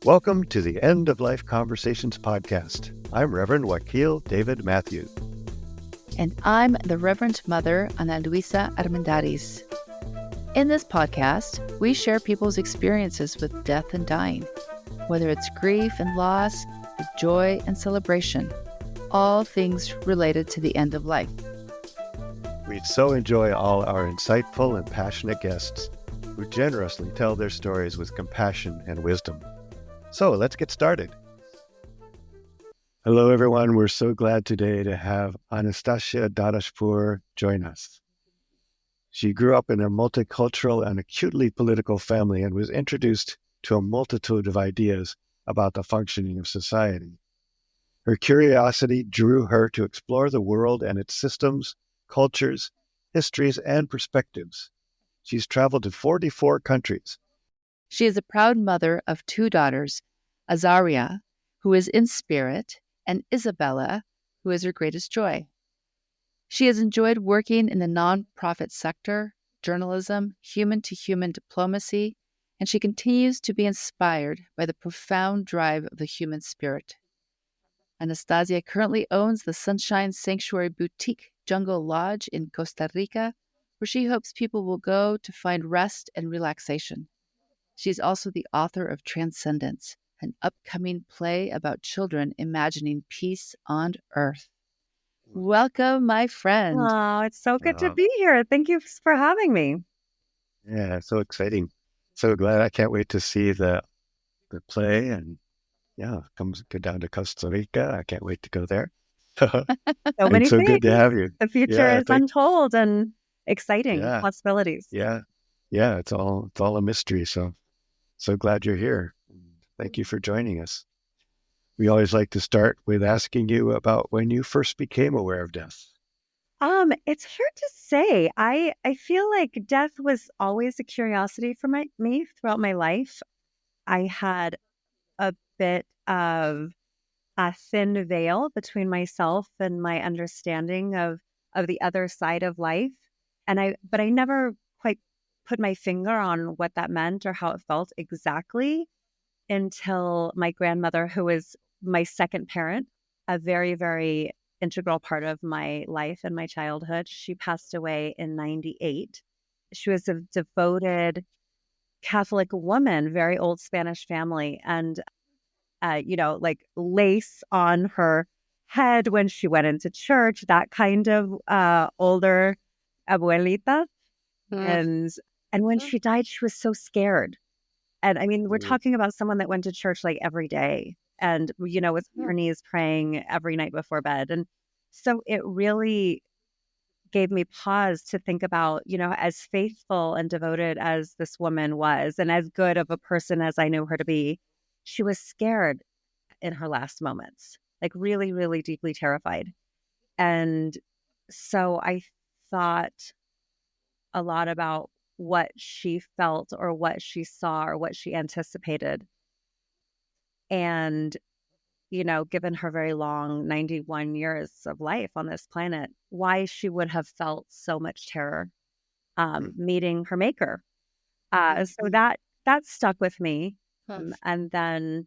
Welcome to the End of Life Conversations podcast. I'm Reverend Wakil David Matthews. And I'm the Reverend Mother Ana Luisa Armendariz. In this podcast, we share people's experiences with death and dying, whether it's grief and loss, or joy and celebration, all things related to the end of life. We so enjoy all our insightful and passionate guests who generously tell their stories with compassion and wisdom. So let's get started. Hello, everyone. We're so glad today to have Anastasia Dadashpour join us. She grew up in a multicultural and acutely political family and was introduced to a multitude of ideas about the functioning of society. Her curiosity drew her to explore the world and its systems, cultures, histories, and perspectives. She's traveled to 44 countries. She is a proud mother of two daughters, Azaria, who is in spirit, and Isabella, who is her greatest joy. She has enjoyed working in the nonprofit sector, journalism, human-to-human diplomacy, and she continues to be inspired by the profound drive of the human spirit. Anastasia currently owns the Sunshine Sanctuary Boutique Jungle Lodge in Costa Rica, where she hopes people will go to find rest and relaxation. She's also the author of Transcendence, an upcoming play about children imagining peace on Earth. Welcome, my friend. Oh, it's so good to be here. Thank you for having me. Yeah, so exciting. So glad. I can't wait to see the play and go down to Costa Rica. I can't wait to go there. So many so things. Good to have you. The future is untold and exciting possibilities. Yeah, it's all a mystery. So glad you're here. Thank you for joining us. We always like to start with asking you about when you first became aware of death. It's hard to say. I feel like death was always a curiosity for me throughout my life. I had a bit of a thin veil between myself and my understanding of the other side of life. But I never quite put my finger on what that meant or how it felt exactly until my grandmother, who was my second parent, a very, very integral part of my life and my childhood. She passed away in 1998. She was a devoted Catholic woman, very old Spanish family, and like lace on her head when she went into church, that kind of older abuelita. And when she died, she was so scared. And I mean, we're talking about someone that went to church like every day and, with her knees praying every night before bed. And so it really gave me pause to think about, as faithful and devoted as this woman was and as good of a person as I knew her to be, she was scared in her last moments, like really, really deeply terrified. And so I thought a lot about what she felt or what she saw or what she anticipated. And, given her very long 91 years of life on this planet, why she would have felt so much terror meeting her maker. So that stuck with me. And then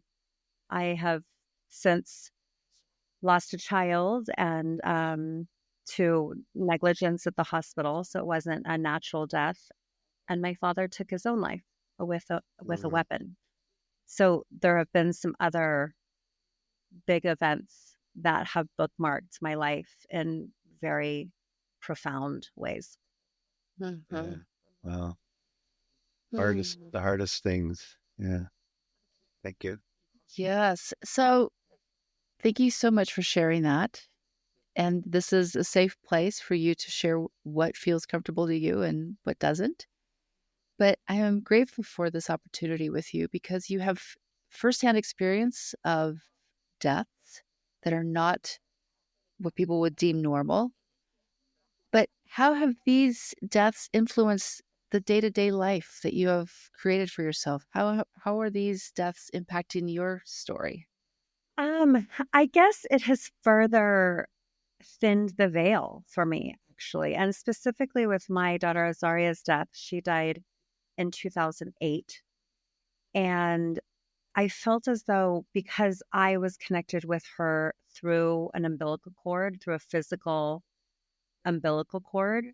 I have since lost a child and to negligence at the hospital. So it wasn't a natural death. And my father took his own life with a weapon. So there have been some other big events that have bookmarked my life in very profound ways. Mm-hmm. Yeah. Wow. The hardest things. Yeah. Thank you. Yes. So thank you so much for sharing that. And this is a safe place for you to share what feels comfortable to you and what doesn't. But I am grateful for this opportunity with you because you have firsthand experience of deaths that are not what people would deem normal. But how have these deaths influenced the day-to-day life that you have created for yourself? How are these deaths impacting your story? I guess it has further thinned the veil for me, actually. And specifically with my daughter Azaria's death, she died in 2008. And I felt as though because I was connected with her through an umbilical cord, through a physical umbilical cord,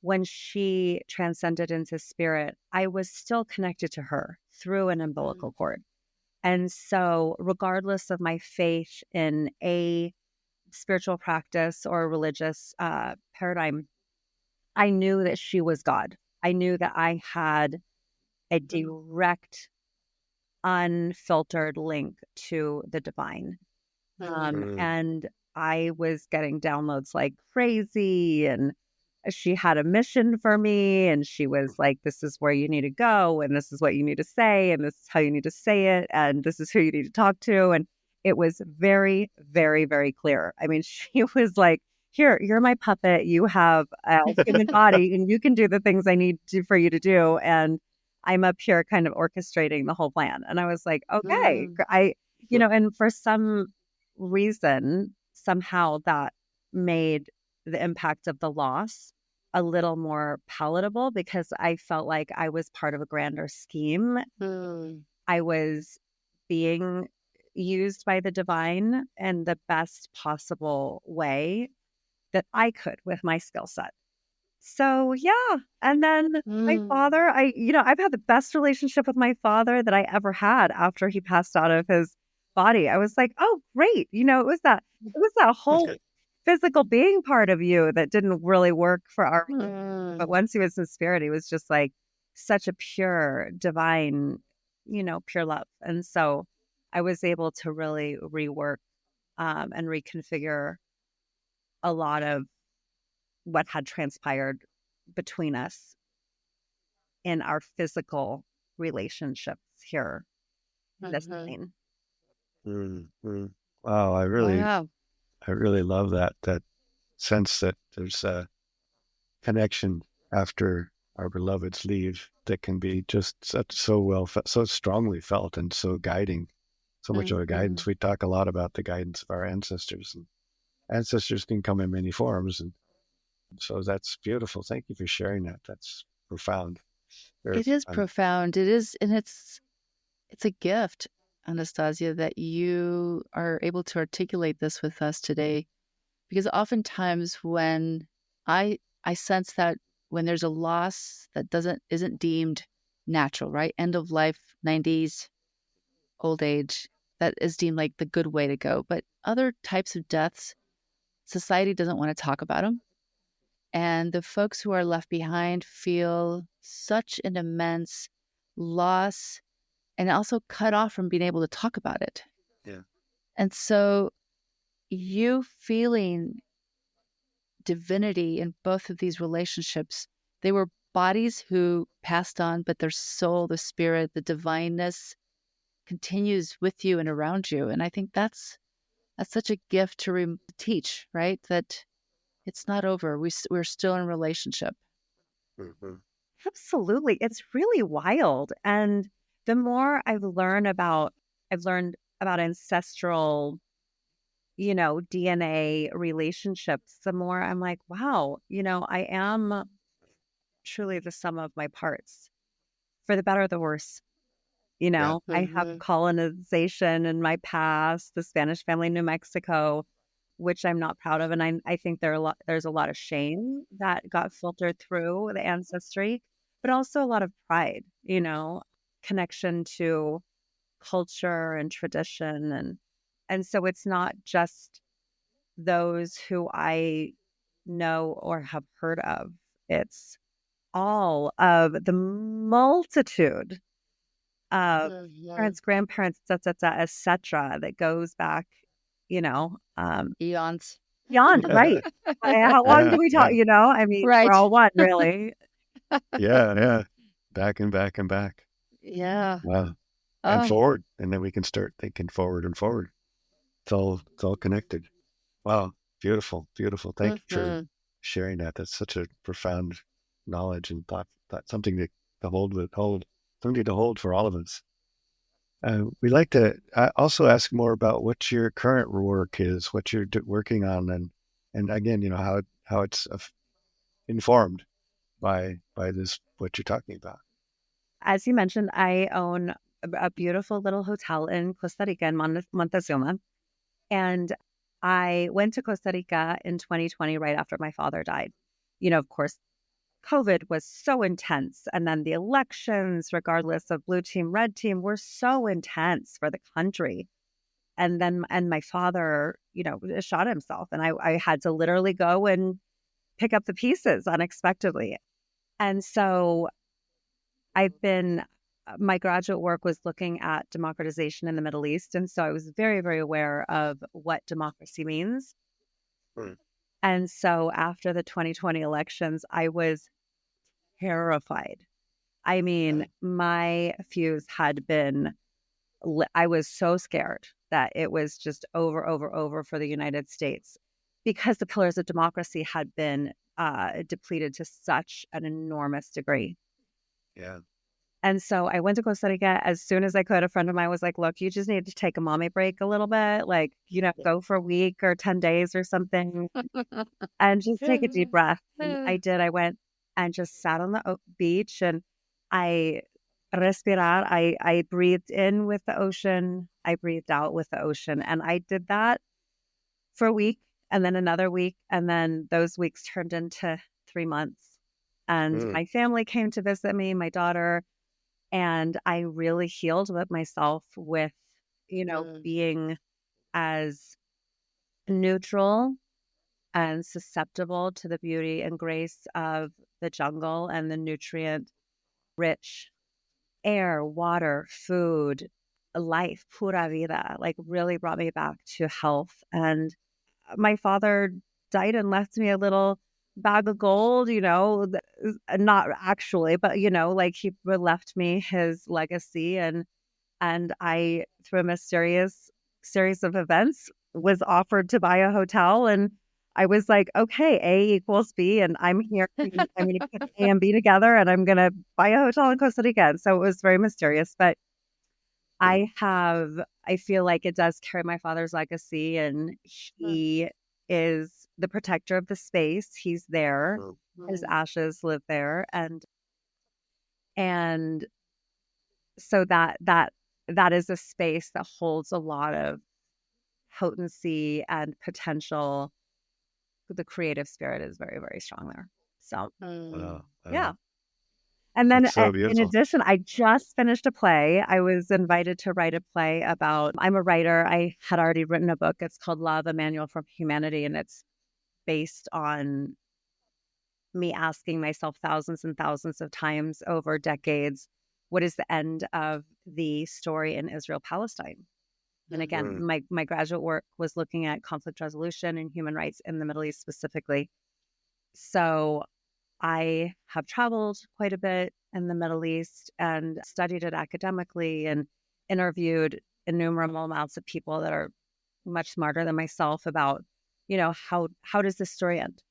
when she transcended into spirit, I was still connected to her through an umbilical cord. And so, regardless of my faith in a spiritual practice or religious paradigm, I knew that she was God. I knew that I had a direct, unfiltered link to the divine. Mm. And I was getting downloads like crazy. And she had a mission for me. And she was like, this is where you need to go. And this is what you need to say. And this is how you need to say it. And this is who you need to talk to. And it was very, very, very clear. I mean, she was like, here, you're my puppet. You have a human body and you can do the things I need to, for you to do. And I'm up here kind of orchestrating the whole plan. And I was like, okay, Mm. and for some reason, somehow that made the impact of the loss a little more palatable because I felt like I was part of a grander scheme. Mm. I was being used by the divine in the best possible way that I could with my skill set. So, yeah, and then my Mm. father, I've had the best relationship with my father that I ever had after he passed out of his body. I was like, "Oh, great." It was that whole physical being part of you that didn't really work for our relationship. But Mm. once he was in spirit, he was just like such a pure, divine, pure love. And so I was able to really rework and reconfigure a lot of what had transpired between us in our physical relationships here in this Mhm. plane. Mm. Mm. Wow, Wow. I really love that sense that there's a connection after our beloveds leave that can be just so so strongly felt and so guiding, so much of a guidance. Mhm. We talk a lot about the guidance of our ancestors, and ancestors can come in many forms, and so that's beautiful. Thank you for sharing that. That's profound. Very It is profound. profound. It is, and it's a gift, Anastasia, that you are able to articulate this with us today. Because oftentimes when I sense that when there's a loss that doesn't isn't deemed natural, right? End of life, 90s, old age, that is deemed like the good way to go. But other types of deaths, society doesn't want to talk about them. And the folks who are left behind feel such an immense loss and also cut off from being able to talk about it. Yeah. And so you feeling divinity in both of these relationships, they were bodies who passed on, but their soul, the spirit, the divineness continues with you and around you. And I think that's such a gift to teach, right? That it's not over. We're still in relationship. Hmm. Absolutely. It's really wild. And the more I've learned about ancestral, DNA relationships, the more I'm like, wow, I am truly the sum of my parts for the better or the worse. Yeah. I have Hmm. colonization in my past, the Spanish family in New Mexico, which I'm not proud of. And I think there's a lot of shame that got filtered through the ancestry, but also a lot of pride, connection to culture and tradition. And so it's not just those who I know or have heard of. It's all of the multitude Hmm. parents, grandparents, et cetera, that goes back, you know, um, Eons. beyond, right. How long do Yeah. we talk, Yeah. I mean, we're Right. all one, really. Yeah. Yeah. Back and back and back. Yeah. Wow. And Oh. forward. And then we can start thinking forward and forward. It's all connected. Wow. Beautiful. Beautiful. Thank you for Hmm. sharing that. That's such a profound knowledge and thought something to hold, something to hold for all of us. We'd like to also ask more about what your current work is, what you're working on, and again, how it's informed by this what you're talking about. As you mentioned, I own a beautiful little hotel in Costa Rica in Montezuma. And I went to Costa Rica in 2020, right after my father died. Of course, COVID was so intense. And then the elections, regardless of blue team, red team, were so intense for the country. And my father, shot himself. And I had to literally go and pick up the pieces unexpectedly. And so my graduate work was looking at democratization in the Middle East. And so I was very, very aware of what democracy means. Mm. And so after the 2020 elections, I was terrified. I mean, my fuse had been, I was so scared that it was just over, over, over for the United States because the pillars of democracy had been depleted to such an enormous degree. Yeah. And so I went to Costa Rica as soon as I could. A friend of mine was like, look, you just need to take a mommy break a little bit, like, go for a week or 10 days or something and just take a deep breath. And I did. I went and just sat on the beach and I respirar. I breathed in with the ocean. I breathed out with the ocean. And I did that for a week and then another week. And then those weeks turned into 3 months. And my family came to visit me, my daughter. And I really healed with myself with, being as neutral and susceptible to the beauty and grace of the jungle and the nutrient rich air, water, food, life, pura vida, like really brought me back to health. And my father died and left me a little bag of gold, not actually, but like he left me his legacy. And I, through a mysterious series of events, was offered to buy a hotel. And I was like, okay, A equals B, and I'm here. I'm going to put A and B together, and I'm going to buy a hotel in Costa Rica. And so it was very mysterious, but I feel like it does carry my father's legacy, and he is the protector of the space. He's there. His ashes live there. And so that is a space that holds a lot of potency and potential. The creative spirit is very, very strong there. So, yeah. And then That's so in beautiful. addition, I just finished a play. I was invited to write a play about, I'm a writer. I had already written a book. It's called Love, a Manual for Humanity. And it's based on me asking myself thousands and thousands of times over decades, what is the end of the story in Israel-Palestine? And again, my graduate work was looking at conflict resolution and human rights in the Middle East specifically. So I have traveled quite a bit in the Middle East and studied it academically and interviewed innumerable amounts of people that are much smarter than myself about, how does this story end?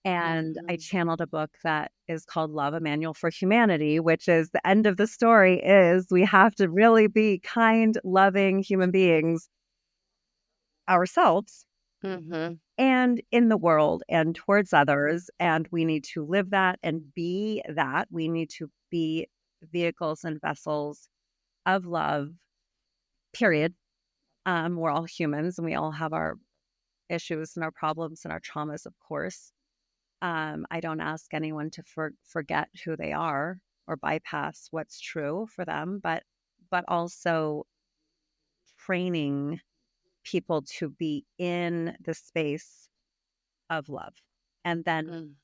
And I channeled a book that is called Love, a Manual for Humanity, which is the end of the story is we have to really be kind, loving human beings ourselves and in the world and towards others. And we need to live that and be that. We need to be vehicles and vessels of love, period. We're all humans and we all have our issues and our problems and our traumas, of course. I don't ask anyone to forget who they are or bypass what's true for them, but also training people to be in the space of love and then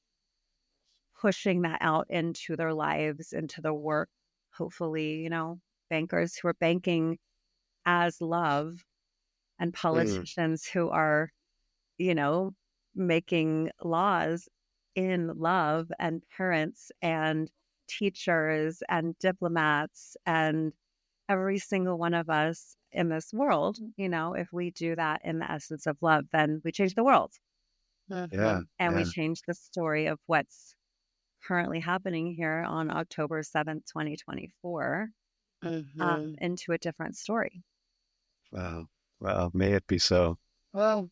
pushing that out into their lives, into their work. Hopefully, bankers who are banking as love and politicians who are, making laws in love, and parents and teachers and diplomats and every single one of us in this world, if we do that in the essence of love, then we change the world. And we change the story of what's currently happening here on October 7th, 2024, into a different story. Wow. Wow. May it be so. Well,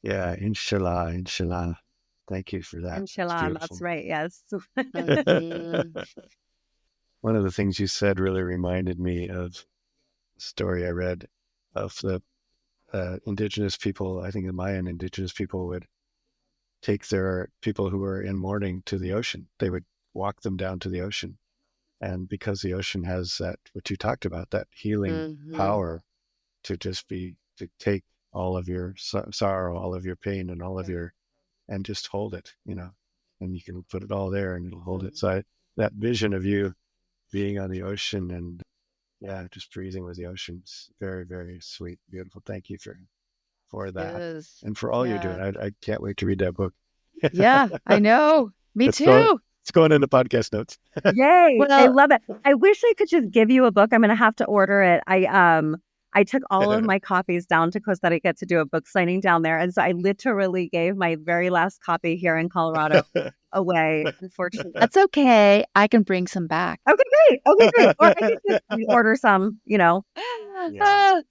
Yeah. Inshallah. Inshallah. Thank you for that. It's Inshallah, that's beautiful. right. Yes. one of the things you said really reminded me of a story I read of the indigenous people. I think the Mayan indigenous people would take their people who were in mourning to the ocean. They would walk them down to the ocean. And because the ocean has that, what you talked about, that healing power to just be, to take all of your sorrow, all of your pain, and all of your, and just hold it, and you can put it all there and it'll hold it. So that vision of you being on the ocean and just breathing with the ocean is very, very sweet, beautiful. Thank you for that Yes. and for all you're doing. I can't wait to read that book. Yeah, I know. Me It's going, too. it's going in the podcast notes. Yay. I Well, love it. I wish I could just give you a book. I'm going to have to order it. I took all of my copies down to Costa Rica to do a book signing down there. And so I literally gave my very last copy here in Colorado away, unfortunately. that's okay. I can bring some back. Okay, great. Okay, great. Or I could just order some, Yeah.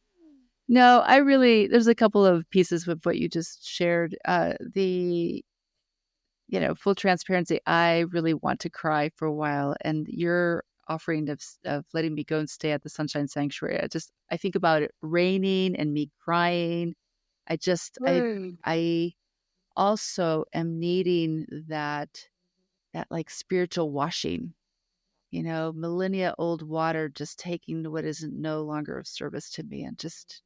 No, there's a couple of pieces with what you just shared. Full transparency, I really want to cry for a while. And your offering of letting me go and stay at the Sunshine Sanctuary, I think about it raining and me crying. I also am needing that like spiritual washing, millennia old water, just taking what isn't no longer of service to me and just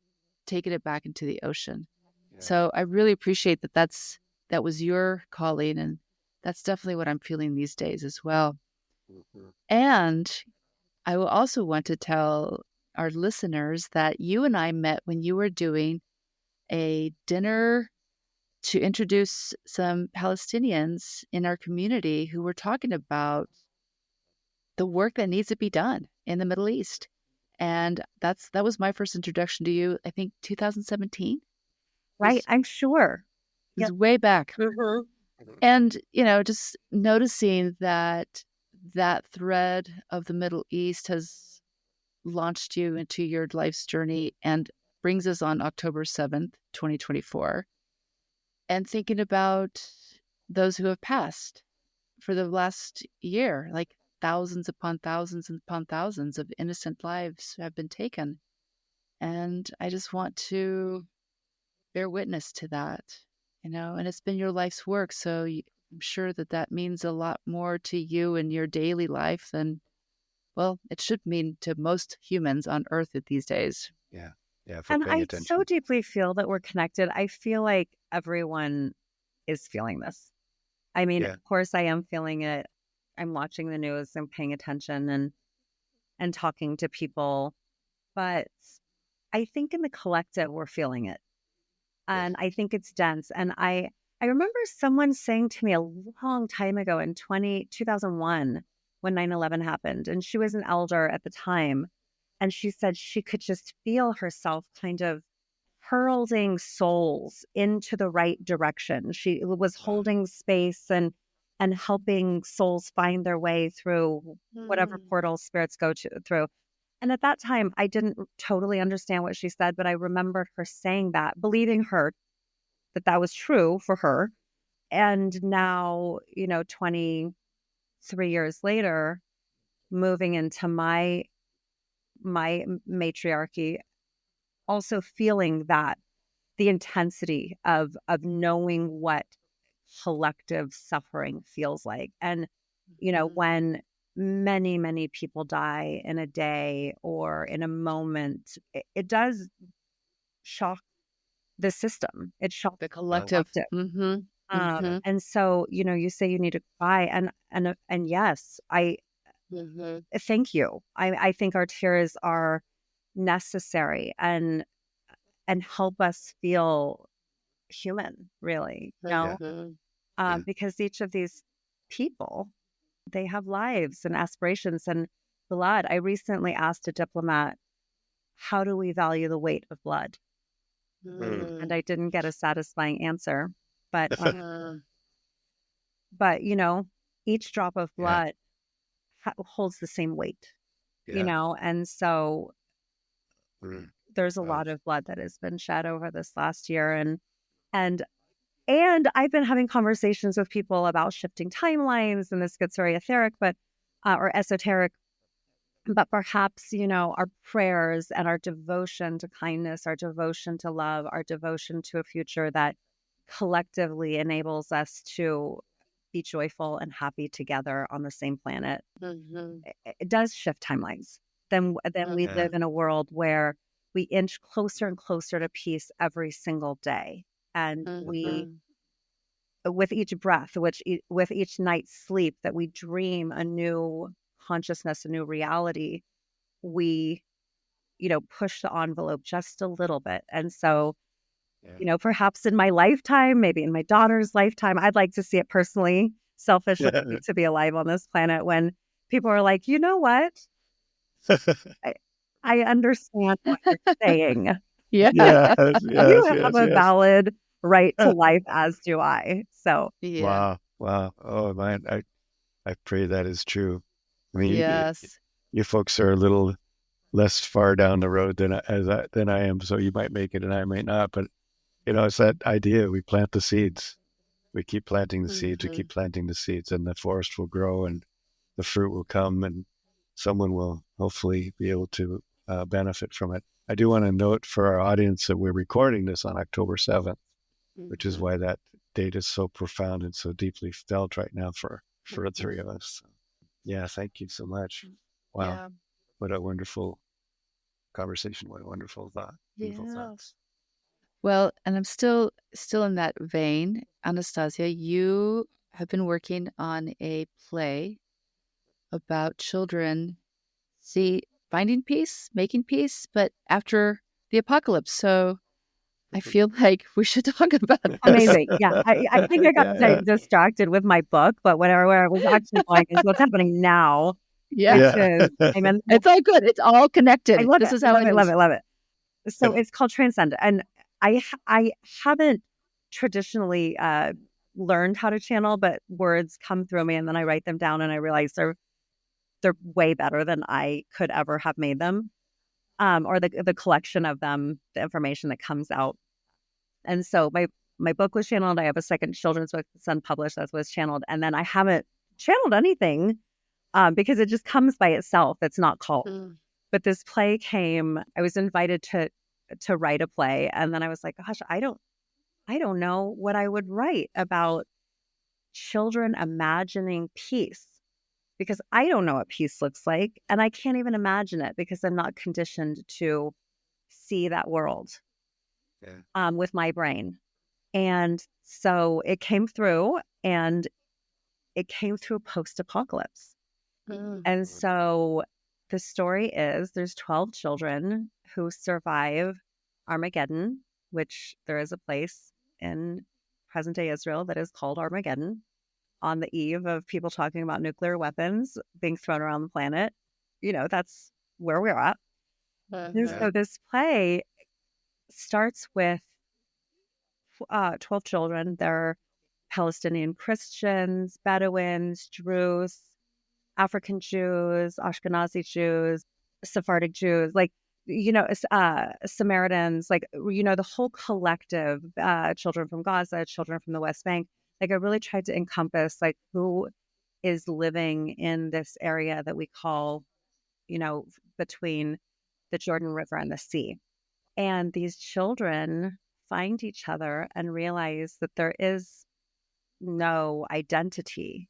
taking it back into the ocean. Yeah. So I really appreciate that was your calling, and that's definitely what I'm feeling these days as well. And I will also want to tell our listeners that you and I met when you were doing a dinner to introduce some Palestinians in our community who were talking about the work that needs to be done in the Middle East. And that was my first introduction to you, I think 2017. right. I'm sure. It was way back. Mm-hmm. And, just noticing that thread of the Middle East has launched you into your life's journey and brings us on October 7th, 2024. And thinking about those who have passed for the last year, like thousands upon thousands upon thousands of innocent lives have been taken. And I just want to bear witness to that, and it's been your life's work. So I'm sure that means a lot more to you in your daily life than, well, it should mean to most humans on earth these days. Yeah. Yeah. For And paying I attention. so deeply feel that we're connected. I feel like everyone is feeling this. I mean, of course I am feeling it. I'm watching the news and paying attention and talking to people. But I think in the collective, we're feeling it. And I think it's dense. And I remember someone saying to me a long time ago in 2001 when 9/11 happened, and she was an elder at the time. And she said she could just feel herself kind of hurling souls into the right direction. She was holding space and helping souls find their way through whatever portal spirits go through. And at that time, I didn't totally understand what she said, but I remembered her saying that, believing her that was true for her. And now, 23 years later, moving into my matriarchy, also feeling that the intensity of knowing what collective suffering feels like. And, when many, many people die in a day or in a moment, it does shock the system. It shocks The collective. And so, you say you need to cry, and yes, I thank you. I think our tears are necessary and help us feel human, really, because each of these people, they have lives and aspirations and blood. I recently asked a diplomat, how do we value the weight of blood? And I didn't get a satisfying answer, but each drop of blood holds the same weight, and so there's a lot of blood that has been shed over this last year, and I've been having conversations with people about shifting timelines, and this gets very etheric, or esoteric, But perhaps, our prayers and our devotion to kindness, our devotion to love, our devotion to a future that collectively enables us to be joyful and happy together on the same planet, Mhm. it does shift timelines. Then we Yeah. live Mhm. in a world where we inch closer and closer to peace every single day. And we, Mhm. with each breath, with each night's sleep, that we dream a new consciousness, a new reality, we, push the envelope just a little bit. And so, Yeah. perhaps in my lifetime, maybe in my daughter's lifetime, I'd like to see it personally, selfishly, Yeah. to be alive on this planet when people are like, you know what? I, I understand what you're saying. Yeah. Yes, You yes, have yes, a yes. valid right to life, as do I. So, Yeah. Wow, wow. Oh man, I pray that is true. I mean, Yes. you folks are a little less far down the road than I am, so you might make it and I might not. But it's that idea. We plant the seeds. We keep planting the seeds. We keep Mhm. planting the seeds, and the forest will grow, and the fruit will come, and someone will hopefully be able to benefit from it. I do want to note for our audience that we're recording this on October 7th, which is Mhm. why that date is so profound and so deeply felt right now for the three Mhm. of us. Yeah, thank you so much. Wow, Yeah. what a wonderful conversation. What a wonderful thought. Beautiful Yeah. thoughts. Well, and I'm still in that vein. Anastasia, you have been working on a play about children see finding peace, making peace, but after the apocalypse. So I feel like we should talk about this. amazing. Yeah. I think I got Yeah, distracted with my book, but where I was actually going is what's happening now, which Yes. yeah, is, I'm in, It's all good. It's all I connected. love This it. is I how love it it. Love is. it. Love it. So it's called Transcend. And I haven't traditionally learned how to channel, but words come through me and then I write them down and I realize they're way better than I could ever have made them. Or the collection of them, the information that comes out. And so my book was channeled. I have a second children's book that's unpublished that was channeled. And then I haven't channeled anything because it just comes by itself. It's not called. Mm. But this play came, I was invited to write a play. And then I was like, gosh, I don't know what I would write about children imagining peace because I don't know what peace looks like. And I can't even imagine it because I'm not conditioned to see that world yeah. with my brain. And so it came through and it came through post apocalypse. Mm. And so the story is there's 12 children who survive Armageddon, which there is a place in present day Israel that is called Armageddon on the eve of people talking about nuclear weapons being thrown around the planet. That's where we're at. And Yeah. Mhm. so this play starts with 12 children. They're Palestinian Christians, Bedouins, Druze, African Jews, Ashkenazi Jews, Sephardic Jews, like, Samaritans, like, the whole collective, children from Gaza, children from the West Bank. Like, I really tried to encompass, like, who is living in this area that we call, between the Jordan River and the sea. And these children find each other and realize that there is no identity.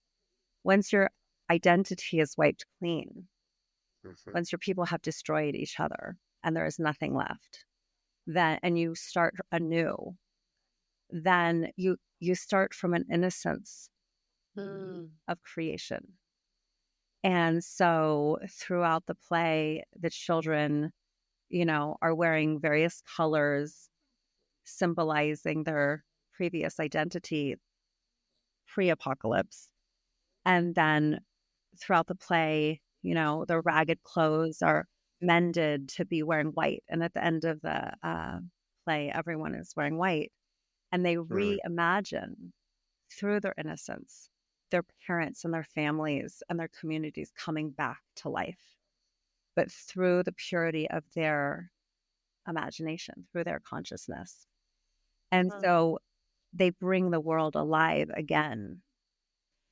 Once your identity is wiped clean, Mhm. once your people have destroyed each other and there is nothing left, then and you start anew, then you start from an innocence Mm. of creation. And so throughout the play, the children, are wearing various colors symbolizing their previous identity pre-apocalypse. And then throughout the play, their ragged clothes are mended to be wearing white. And at the end of the play, everyone is wearing white. And they Really. reimagine through their innocence their parents and their families and their communities coming back to life, but through the purity of their imagination, through their consciousness. And Mm. so they bring the world alive again.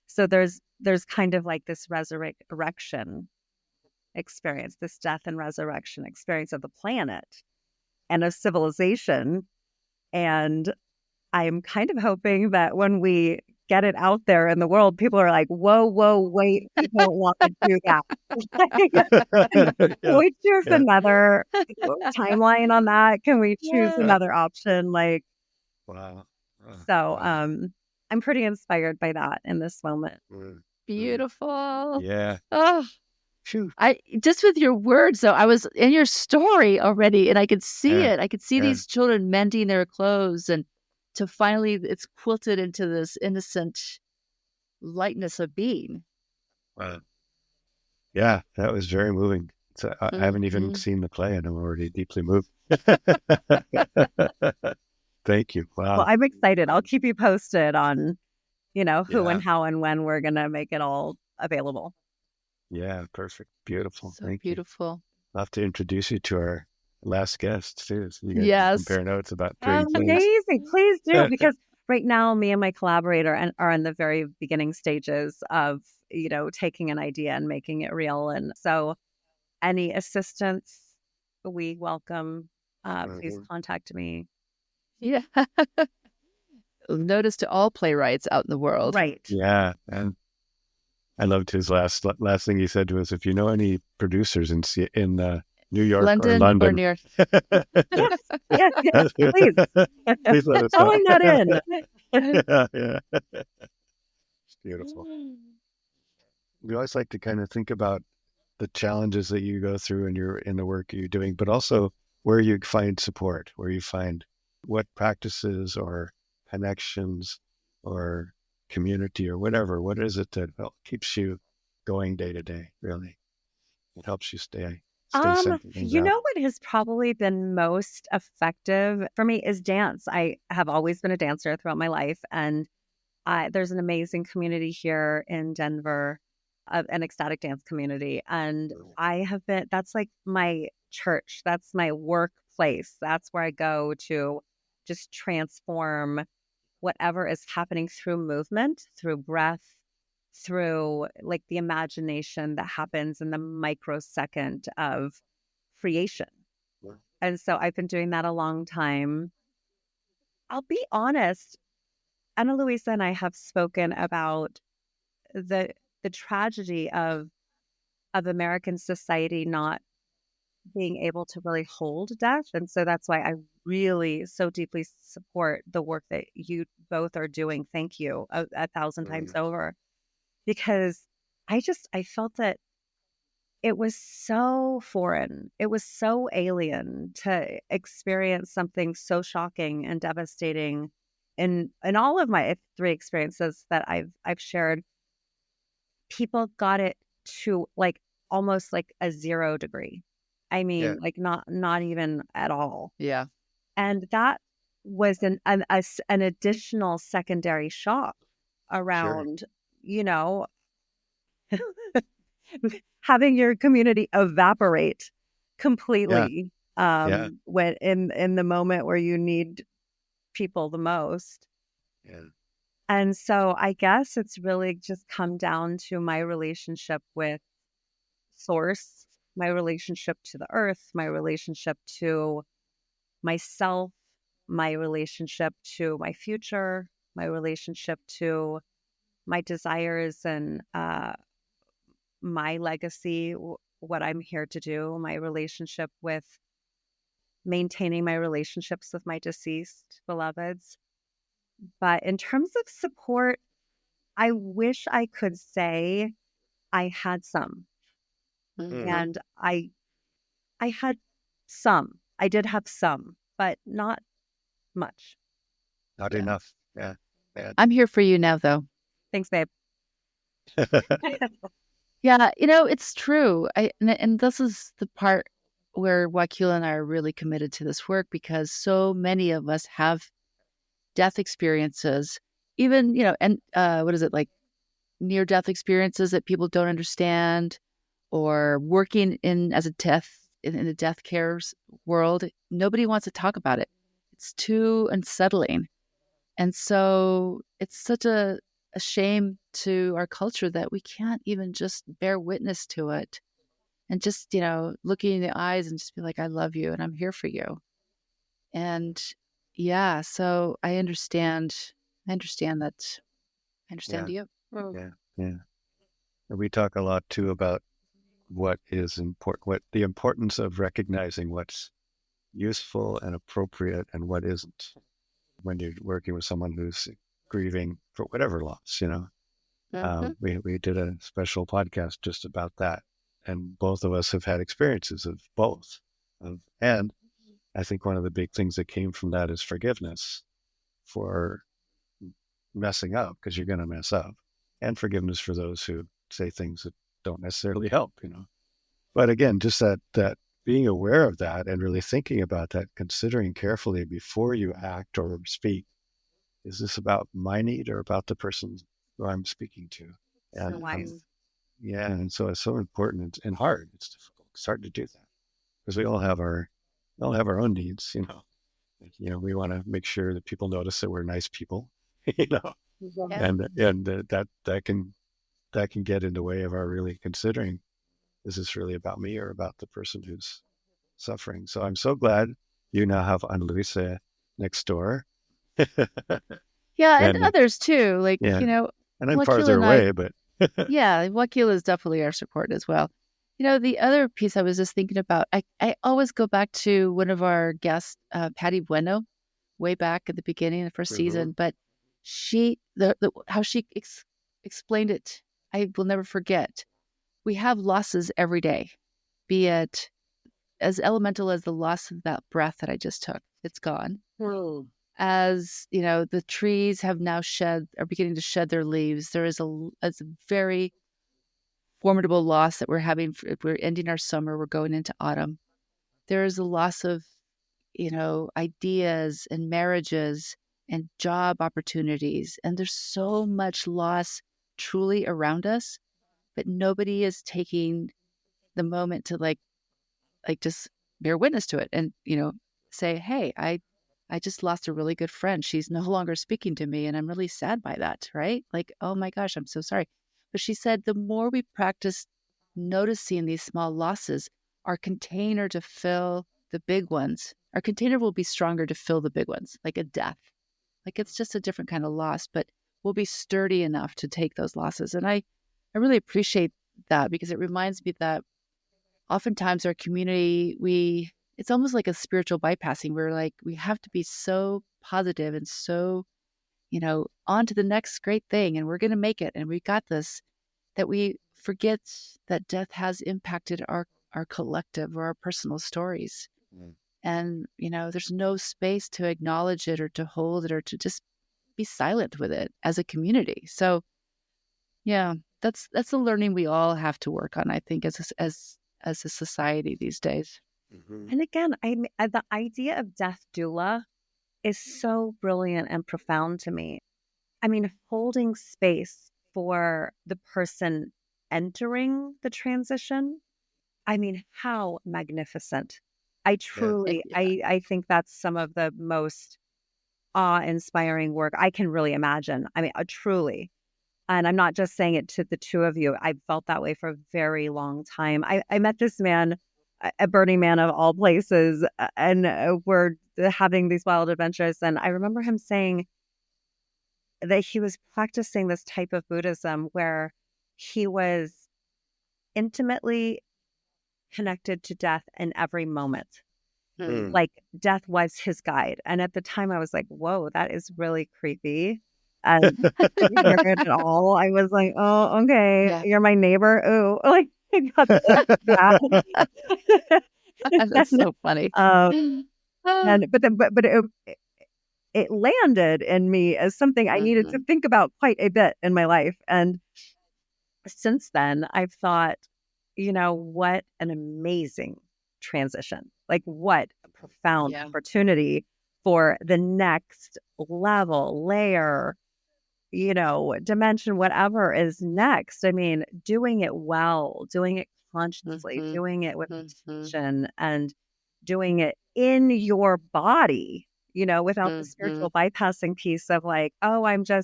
So there's kind of like this resurrection experience, this death and resurrection experience of the planet and of civilization. And I'm kind of hoping that when we get it out there in the world, people are like, whoa, wait, I don't want to do that. Can Yeah, we choose yeah. another timeline on that? Can we choose Yeah. another option? Like, Wow. so Wow. I'm pretty inspired by that in this moment. Beautiful. Yeah. Oh, Phew. I just with your words though, I was in your story already and I could see Yeah. it. I could see Yeah. these children mending their clothes and to finally it's quilted into this innocent lightness of being. Wow. Yeah, that was very moving. So I haven't even Mhm. seen the play and I'm already deeply moved. Thank you. Well, Wow. I'm excited. I'll keep you posted on, who Yeah. and how and when we're going to make it all available. Yeah. Perfect. Beautiful. So Thank you. beautiful. I'll have to introduce you to our last guest too. So you guys can Yes. compare notes about three plays. Amazing. Please do. Because right now, me and my collaborator are in the very beginning stages of, taking an idea and making it real. And so any assistance we welcome. Please contact me. Yeah. Notice to all playwrights out in the world. Right. Yeah. And I loved his last thing he said to us. If you know any producers in New York or London or London, near. Yes. Please. please let us know. Calling that in. Yeah. It's beautiful. We always like to kind of think about the challenges that you go through in the work you're doing, but also where you find support, where you find what practices or connections or community or whatever. What is it that keeps you going day to day? Really, it helps you stay centered and grounded. What has probably been most effective for me is dance. I have always been a dancer throughout my life, and there's an amazing community here in Denver, an ecstatic dance community. And that's like my church. That's my workplace. That's where I go to just transform whatever is happening through movement, through breath, through like the imagination that happens in the microsecond of creation. Yeah. And so I've been doing that a long time. I'll be honest, Ana Luisa and I have spoken about the tragedy of American society not being able to really hold death. And so that's why I really so deeply support the work that you both are doing. Thank you a thousand times over, because I felt that it was so foreign. It was so alien to experience something so shocking and devastating in all of my three experiences that I've shared. People got it to like almost like a 0 degree. I Yeah. mean, like not even at all. Yeah. And that was an additional secondary shock around, you know, having your community evaporate Yeah. completely Yeah. when in the moment where you need people the most. Yeah. And so I guess it's really just come down to my relationship with source, my relationship to the earth, my relationship to myself, my relationship to my future, my relationship to my desires and my legacy, what I'm here to do, my relationship with maintaining my relationships with my deceased beloveds. But in terms of support, I wish I could say I had some. Mhm. And I had some. I did have some, but not much. Not Yeah. enough. Yeah. Yeah. I'm here for you now, though. Thanks, babe. Yeah, it's true. And this is the part where Wakila and I are really committed to this work because so many of us have death experiences, even, and what is it like near death experiences that people don't understand, or working in the death cares world. Nobody wants to talk about it. It's too unsettling. And so it's such a shame to our culture that we can't even just bear witness to it. and just, looking in the eyes and just be like, I love you and I'm here for you. And yeah, so I understand. I understand that. I understand Yeah, you. yeah, yeah. And we talk a lot too about what is important, what the importance of recognizing what's useful and appropriate and what isn't when you're working with someone who's grieving for whatever loss. Mm-hmm. We did a special podcast just about that. And both of us have had experiences of both. And I think one of the big things that came from that is forgiveness for messing up, because you're going to mess up, and forgiveness for those who say things that don't necessarily help. But again, just that being aware of that and really thinking about that, considering carefully before you act or speak, is this about my need or about the person who I'm speaking to? So And wise. yeah, and so it's so important and hard. It's difficult. It's hard to do that because we all have our own needs. We want to make sure that people notice that we're nice people, you know, Yeah. and that can get in the way of our really considering, is this really about me or about the person who's suffering? So I'm so glad you now have Annalisa next door. Yeah, and And others too. Like, yeah, and I'm Wakil farther and I, away, but yeah, Wakil is definitely our support as well. The other piece I was just thinking about, I always go back to one of our guests, Patty Bueno, way back at the beginning of the first Mhm. season, but how she explained it, I will never forget. We have losses every day, be it as elemental as the loss of that breath that I just took. It's gone. As the trees are beginning to shed their leaves. There is a very formidable loss that we're having. We're ending our summer. We're going into autumn. There is a loss of, ideas and marriages and job opportunities. And there's so much loss truly around us, but nobody is taking the moment to just bear witness to it and, say, hey, I just lost a really good friend. She's no longer speaking to me and I'm really sad by that, right? Like, oh my gosh, I'm so sorry. But she said the more we practice noticing these small losses, our container to fill the big ones, our container will be stronger to fill the big ones, like a death. Like it's just a different kind of loss, but we'll be sturdy enough to take those losses. And I really appreciate that because it reminds me that oftentimes our community, it's almost like a spiritual bypassing. We're like, we have to be so positive and so, on to the next great thing and we're going to make it and we got this, that we forget that death has impacted our collective or our personal stories. Mm. And, there's no space to acknowledge it or to hold it or to just be silent with it as a community. So yeah, that's the learning we all have to work on, I think, as a society these days. Mhm. And again, the idea of death doula is so brilliant and profound to me. I mean, holding space for the person entering the transition. I mean, how magnificent. I Yeah. truly, Yeah. I think that's some of the most awe-inspiring work I can really imagine. I mean, truly. And I'm not just saying it to the two of you. I felt that way for a very long time. I met this man, a Burning Man of all places, and we're having these wild adventures. And I remember him saying that he was practicing this type of Buddhism where he was intimately connected to death in every moment. Hmm. Mm. Like death was his guide. And at the time I was like, whoa, that is really creepy. And I didn't hear it at all. I was like, oh, okay, Yeah. you're my neighbor. Oh, like I got that. That's so funny. um, Ah. but it landed in me as something I needed to Mhm. think about quite a bit in my life. And since then, I've thought, what an amazing transition. Like, what a profound Yeah. opportunity for the next level, layer, dimension, whatever is next. I mean, doing it well, doing it consciously, Mhm. doing it with Mhm. intention, and doing it in your body, without the Mhm. spiritual bypassing piece of like, oh, I'm going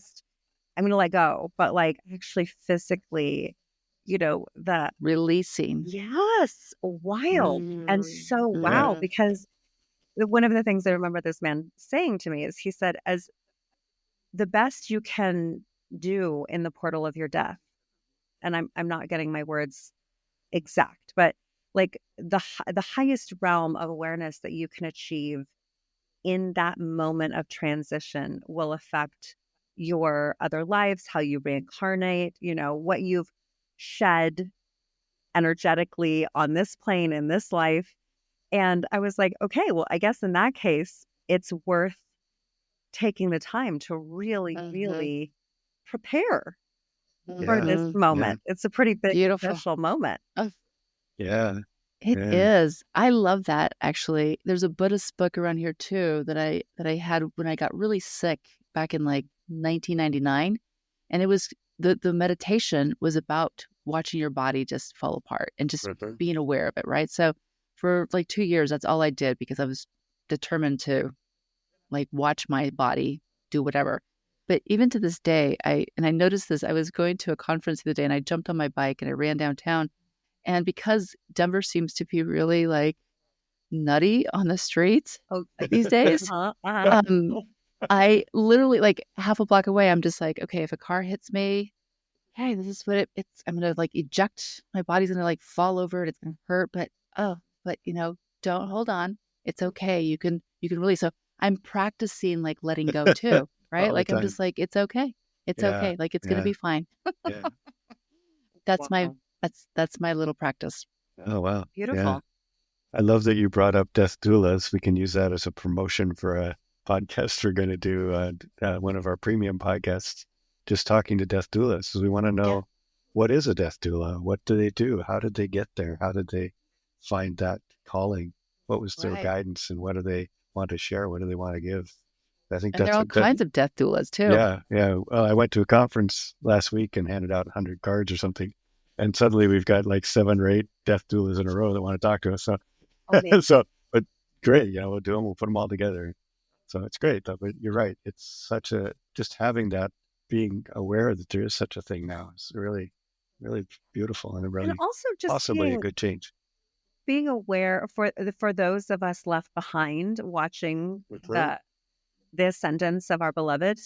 to let go, but like actually physically, the Releasing. yes, wild. And so, wow, Mm. because one of the things I remember this man saying to me is he said, as the best you can do in the portal of your death, and I'm not getting my words exact, but like the highest realm of awareness that you can achieve in that moment of transition will affect your other lives, how you reincarnate, what you've shed energetically on this plane in this life. And I was like, okay, well, I guess in that case, it's worth taking the time to really, Mhm. really prepare for Yeah. this Mhm. Yeah. moment. It's a pretty big Beautiful. special moment. Oh, Yeah. it Yeah. is. I love that actually. There's a Buddhist book around here too that I had when I got really sick back in like 1999, and it was the meditation was about watching your body just fall apart and just Mhm. being aware of it, right? So for like 2 years that's all I did because I was determined to like watch my body do whatever. But even to this day, I noticed this. I was going to a conference the other day and I jumped on my bike and I ran downtown. And because Denver seems to be really like nutty on the streets Oh, these days, uh-huh, uh-huh. um, I literally like half a block away, I'm just like, okay, if a car hits me, hey, this is what it's I'm gonna like eject, my body's gonna like fall over and it's gonna hurt, but oh, but don't hold on. It's okay. You can really so I'm practicing like letting go too, right? All the Like I'm time. just like, it's okay. It's Yeah. okay. Like it's gonna Yeah. be fine. Yeah. That's my Wow. that's my little practice. Oh, wow. Yeah. Beautiful. I love that you brought up death doulas. We can use that as a promotion for a podcast we're going to do, one of our premium podcasts, just talking to death doulas. So we want to Yeah. know, what is a death doula? What do they do? How did they get there? How did they find that calling? What was their Right. guidance, and what do they want to share? What do they want to give? I think And there are that's all that. kinds of death doulas too. Yeah, yeah. Well, I went to a conference last week and handed out 100 cards or something, and suddenly we've got like 7 or 8 death doulas in a row that want to talk to us. So Amazing. so, but great, we'll do them. We'll put them all together. So it's great. Though, but you're right. It's such a just having that, being aware that there is such a thing now is really, really beautiful and a And really also just possibly a good change. being aware for those of us left behind watching Mhm. the ascendance of our beloved,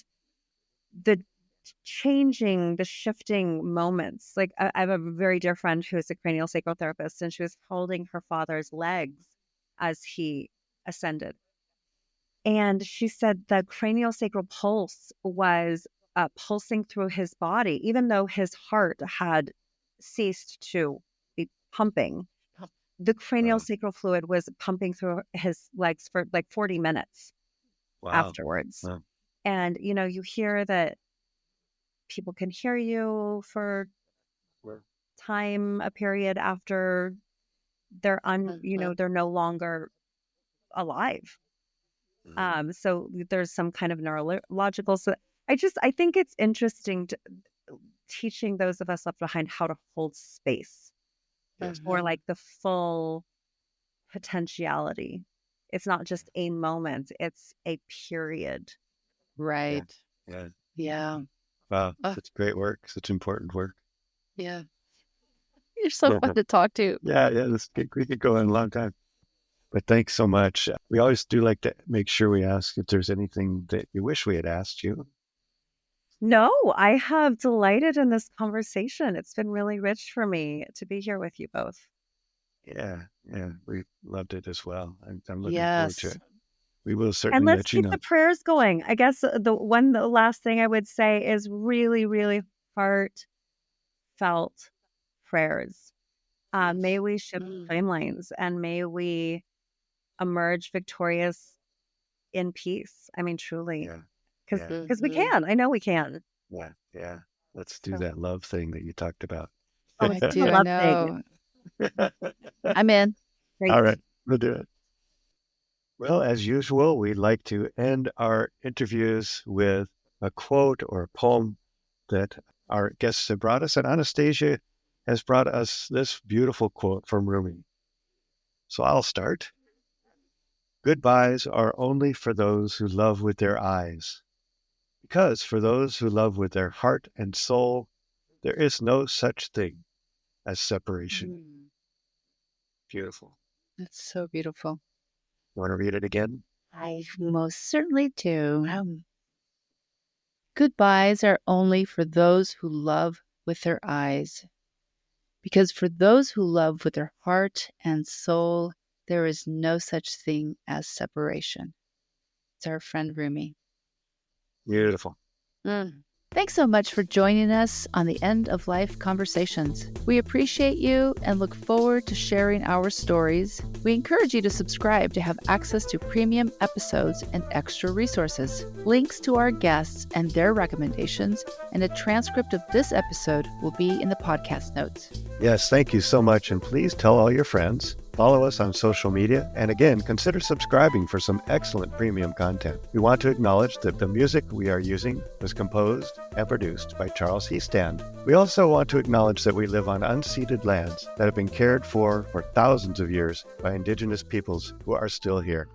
the the shifting moments. Like I have a very dear friend who is a cranial sacral therapist, and she was holding her father's legs as he ascended. And she said the cranial sacral pulse was pulsing through his body, even though his heart had ceased to be pumping. The cranial Wow. sacral fluid was pumping through his legs for like 40 minutes Wow. afterwards. Wow. And, you hear that people can hear you for Well, a period after Mhm. they're no longer alive. mhm. So there's some kind of neurological. So I think it's interesting teaching those of us left behind how to hold space Yes. for Mhm. like the full potentiality. It's not just a moment, it's a period. Yeah. Right. Yeah. Yeah. Wow. Oh, Such great work. Such important work. yeah. You're so fun to talk to. Yeah. Yeah. We could go on a long time. But thanks so much. We always do like to make sure we ask if there's anything that you wish we had asked you. No, I have delighted in this conversation. It's been really rich for me to be here with you both. Yeah, yeah, we loved it as well. I'm looking forward to Yes. it. We will And certainly let's let you keep the know. prayers going. I guess the last thing I would say is really, really heartfelt prayers. May we shift Mm. timelines and may we emerge victorious in peace. I mean, truly, Yeah, yeah, because we Mhm. can. I know we can. yeah, yeah. Let's do So, that love thing that you talked about. oh, I let's do the do. I love thing. know. I'm in. Great. All right, we'll do it. Well, as usual, we like to end our interviews with a quote or a poem that our guests have brought us. And Anastasia has brought us this beautiful quote from Rumi. So I'll start. Goodbyes are only for those who love with their eyes, because for those who love with their heart and soul, there is no such thing. as separation. Mm, Beautiful. that's so beautiful. You want to read it again? I most certainly do. Goodbyes are only for those who love with their eyes, because for those who love with their heart and soul, there is no such thing as separation. It's our friend Rumi. Beautiful. Mm. Thanks so much for joining us on the End of Life Conversations. We appreciate you and look forward to sharing our stories. We encourage you to subscribe to have access to premium episodes and extra resources. Links to our guests and their recommendations and a transcript of this episode will be in the podcast notes. Yes, thank you so much. And please tell all your friends. Follow us on social media, and again, consider subscribing for some excellent premium content. We want to acknowledge that the music we are using was composed and produced by Charles Heastand. We also want to acknowledge that we live on unceded lands that have been cared for thousands of years by Indigenous peoples who are still here.